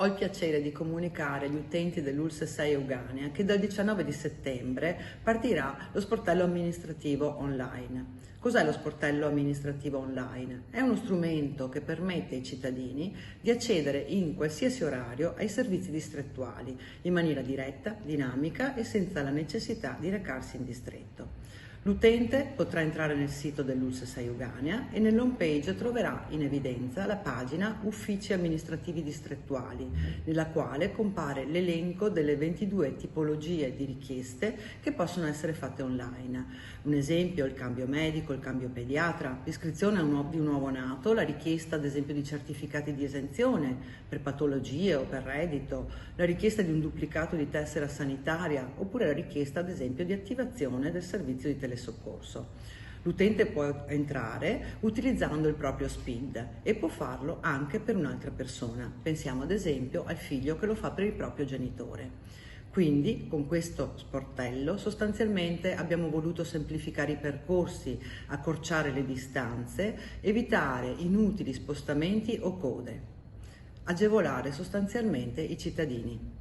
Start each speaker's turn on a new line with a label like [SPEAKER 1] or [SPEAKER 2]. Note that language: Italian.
[SPEAKER 1] Ho il piacere di comunicare agli utenti dell'ULSS 6 Euganea che dal 19 di settembre partirà lo sportello amministrativo online. Cos'è lo sportello amministrativo online? È uno strumento che permette ai cittadini di accedere in qualsiasi orario ai servizi distrettuali in maniera diretta, dinamica e senza la necessità di recarsi in distretto. L'utente potrà entrare nel sito dell'ULSS 6 Euganea e nell'home page troverà in evidenza la pagina Uffici amministrativi distrettuali, nella quale compare l'elenco delle 22 tipologie di richieste che possono essere fatte online. Un esempio: il cambio medico, il cambio pediatra, l'iscrizione di un nuovo nato, la richiesta ad esempio di certificati di esenzione per patologie o per reddito, la richiesta di un duplicato di tessera sanitaria oppure la richiesta ad esempio di attivazione del servizio di telesoccorso. L'utente può entrare utilizzando il proprio SPID e può farlo anche per un'altra persona. Pensiamo ad esempio al figlio che lo fa per il proprio genitore. Quindi con questo sportello sostanzialmente abbiamo voluto semplificare i percorsi, accorciare le distanze, evitare inutili spostamenti o code, agevolare sostanzialmente i cittadini.